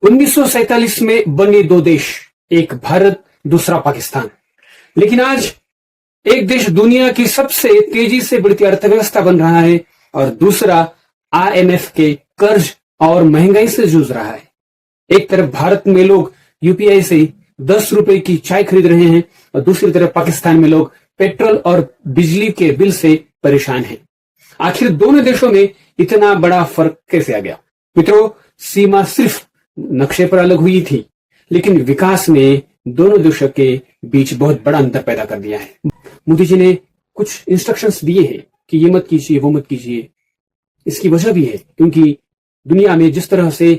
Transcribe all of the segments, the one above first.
1947 में बने दो देश, एक भारत दूसरा पाकिस्तान। लेकिन आज एक देश दुनिया की सबसे तेजी से बढ़ती अर्थव्यवस्था बन रहा है और दूसरा आईएमएफ के कर्ज और महंगाई से जूझ रहा है। एक तरफ भारत में लोग यूपीआई से 10 रुपए की चाय खरीद रहे हैं और दूसरी तरफ पाकिस्तान में लोग पेट्रोल और बिजली के बिल से परेशान हैं। आखिर दोनों देशों में इतना बड़ा फर्क कैसे आ गया? मित्रों, सीमा सिर्फ नक्शे पर अलग हुई थी, लेकिन विकास ने दोनों देशों के बीच बहुत बड़ा अंतर पैदा कर दिया है। मोदी जी ने कुछ इंस्ट्रक्शंस दिए हैं कि ये मत कीजिए, वो मत कीजिए। इसकी वजह भी है क्योंकि दुनिया में जिस तरह से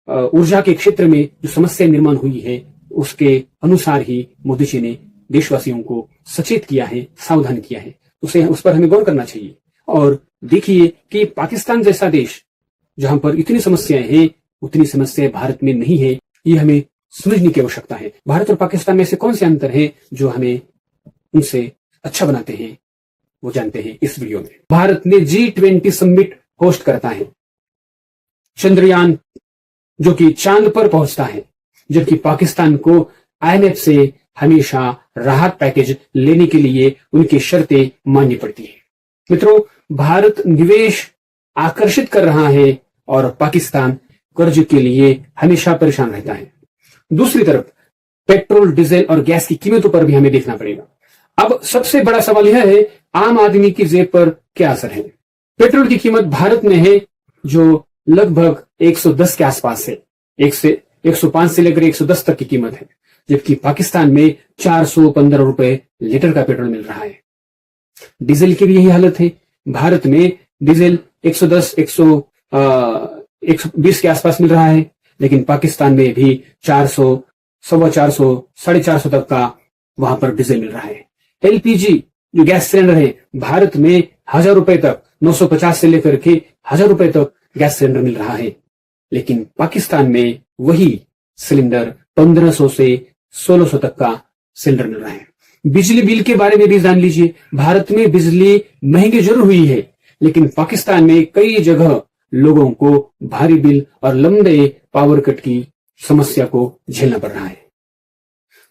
ऊर्जा के क्षेत्र में जो समस्या निर्माण हुई है, उसके अनुसार ही मोदी जी ने देशवासियों को सचेत किया है, सावधान किया है। उस पर हमें गौर करना चाहिए। और देखिए कि पाकिस्तान जैसा देश जहां पर इतनी समस्याएं हैं, उतनी समस्याएं भारत में नहीं है। ये हमें समझने की आवश्यकता है। भारत और पाकिस्तान में से कौन से अंतर है जो हमें उनसे अच्छा बनाते हैं, वो जानते हैं इस वीडियो में। भारत ने G20 समिट होस्ट करता है, चंद्रयान जो कि चांद पर पहुंचता है, जबकि पाकिस्तान को आईएमएफ से हमेशा राहत पैकेज लेने के लिए उनकी शर्तें माननी पड़ती है। मित्रों, भारत निवेश आकर्षित कर रहा है और पाकिस्तान कर्ज के लिए हमेशा परेशान रहता है। दूसरी तरफ पेट्रोल, डीजल और गैस की कीमतों पर भी हमें देखना पड़ेगा। अब सबसे बड़ा सवाल यह है, आम आदमी की जेब पर क्या असर है? पेट्रोल की कीमत भारत में है जो लगभग 110 के आसपास है। 105 से लेकर 110 तक की कीमत है, जबकि पाकिस्तान में 415 रुपए लीटर का पेट्रोल मिल रहा है। डीजल की भी यही हालत है। भारत में डीजल 110, 120 के आसपास मिल रहा है, लेकिन पाकिस्तान में भी 400, 450, 450 तक का वहां पर डीजल मिल रहा है। एलपीजी जो गैस सिलेंडर है, भारत में 1000 रुपए तक, 950 से लेकर के 1000 रुपए तक गैस सिलेंडर मिल रहा है, लेकिन पाकिस्तान में वही सिलेंडर 1500 से 1600 तक का सिलेंडर मिल रहा है। बिजली बिल के बारे में भी जान लीजिए। भारत में बिजली महंगी जरूर हुई है, लेकिन पाकिस्तान में कई जगह लोगों को भारी बिल और लंबे पावर कट की समस्या को झेलना पड़ रहा है।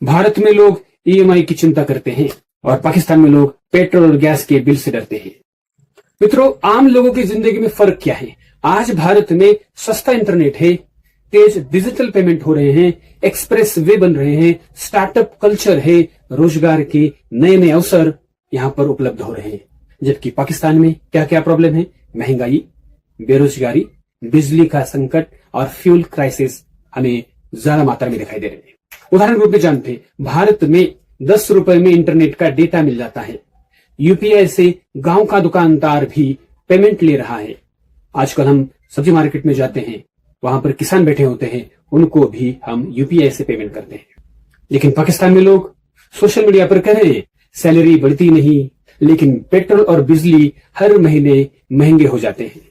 भारत में लोग ईएमआई की चिंता करते हैं और पाकिस्तान में लोग पेट्रोल और गैस के बिल से डरते हैं। मित्रों, आम लोगों की जिंदगी में फर्क क्या है? आज भारत में सस्ता इंटरनेट है, तेज डिजिटल पेमेंट हो रहे हैं, एक्सप्रेस वे बन रहे हैं, स्टार्टअप कल्चर है, रोजगार के नए नए अवसर यहां पर उपलब्ध हो रहे हैं। जबकि पाकिस्तान में क्या क्या प्रॉब्लम है? महंगाई, बेरोजगारी, बिजली का संकट और फ्यूल क्राइसिस हमें ज्यादा मात्रा में दिखाई दे रहे हैं। उदाहरण रूप में जानते हैं, भारत में 10 रुपए में इंटरनेट का डेटा मिल जाता है। यूपीआई से गांव का दुकानदार भी पेमेंट ले रहा है। आजकल हम सब्जी मार्केट में जाते हैं, वहां पर किसान बैठे होते हैं, उनको भी हम यूपीआई से पेमेंट करते हैं। लेकिन पाकिस्तान में लोग सोशल मीडिया पर कह रहे हैं सैलरी बढ़ती नहीं, लेकिन पेट्रोल और बिजली हर महीने महंगे हो जाते हैं।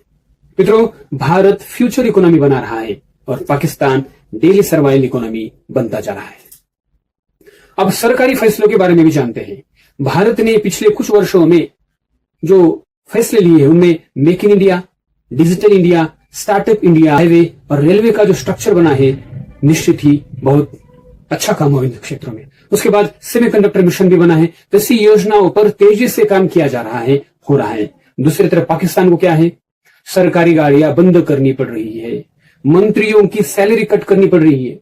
मित्रों, भारत फ्यूचर इकोनॉमी बना रहा है और पाकिस्तान डेली सर्वाइवल इकोनॉमी बनता जा रहा है। अब सरकारी फैसलों के बारे में भी जानते हैं। भारत ने पिछले कुछ वर्षों में जो फैसले लिए हैं, उनमें make in India, digital India, startup India, highway और रेलवे का जो स्ट्रक्चर बना है, निश्चित ही बहुत अच्छा काम हुआ इन क्षेत्रों में। उसके बाद सेमीकंडक्टर मिशन भी बना है। तो ऐसी योजनाओं पर तेजी से काम किया जा रहा है, हो रहा है। दूसरी तरफ पाकिस्तान को क्या है? सरकारी गाड़ियां बंद करनी पड़ रही है, मंत्रियों की सैलरी कट करनी पड़ रही है,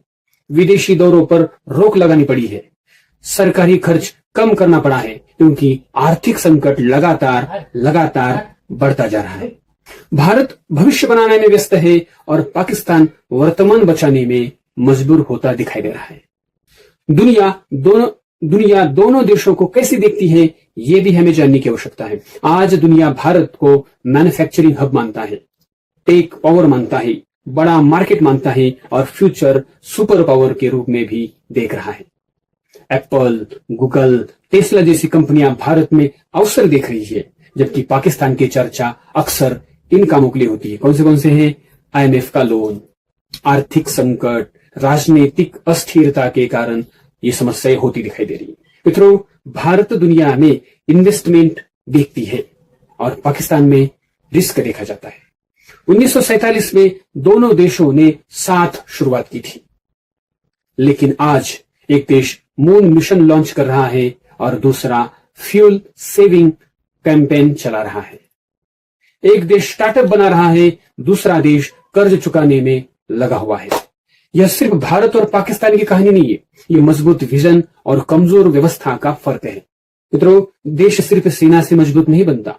विदेशी दौरों पर रोक लगानी पड़ी है, सरकारी खर्च कम करना पड़ा है क्योंकि आर्थिक संकट लगातार बढ़ता जा रहा है। भारत भविष्य बनाने में व्यस्त है और पाकिस्तान वर्तमान बचाने में मजबूर होता दिखाई दे रहा है। दुनिया दोनों देशों को कैसे देखती है, ये भी हमें जानने की आवश्यकता है। आज दुनिया भारत को मैन्युफैक्चरिंग हब मानता है, टेक पावर मानता है, बड़ा मार्केट मानता है और फ्यूचर सुपर पावर के रूप में भी देख रहा है। एप्पल, गूगल, टेस्ला जैसी कंपनियां भारत में अवसर देख रही है, जबकि पाकिस्तान की चर्चा अक्सर इन कामों के लिए होती है। कौन से हैं? आईएमएफ का लोन, आर्थिक संकट, राजनीतिक अस्थिरता के कारण ये समस्याएं होती दिखाई दे रही है। मित्रों, भारत दुनिया में इन्वेस्टमेंट देखती है और पाकिस्तान में रिस्क देखा जाता है। 1947 में दोनों देशों ने साथ शुरुआत की थी, लेकिन आज एक देश मून मिशन लॉन्च कर रहा है और दूसरा फ्यूल सेविंग कैंपेन चला रहा है। एक देश स्टार्टअप बना रहा है, दूसरा देश कर्ज चुकाने में लगा हुआ है। यह सिर्फ भारत और पाकिस्तान की कहानी नहीं है, यह मजबूत विजन और कमजोर व्यवस्था का फर्क है। मित्रों, देश सिर्फ सेना से मजबूत नहीं बनता,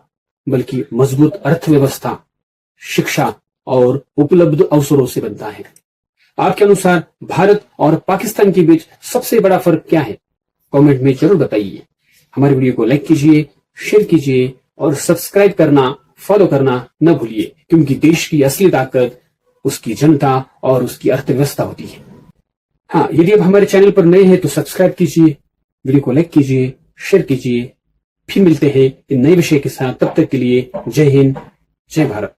बल्कि मजबूत अर्थव्यवस्था, शिक्षा और उपलब्ध अवसरों से बनता है। आपके अनुसार भारत और पाकिस्तान के बीच सबसे बड़ा फर्क क्या है? कमेंट में जरूर बताइए। हमारे वीडियो को लाइक कीजिए, शेयर कीजिए और सब्सक्राइब करना, फॉलो करना न भूलिए, क्योंकि देश की असली ताकत उसकी जनता और उसकी अर्थव्यवस्था होती है। हाँ, यदि आप हमारे चैनल पर नए हैं तो सब्सक्राइब कीजिए, वीडियो को लाइक कीजिए, शेयर कीजिए। फिर मिलते हैं एक नए विषय के साथ। तब तक के लिए जय हिंद, जय भारत।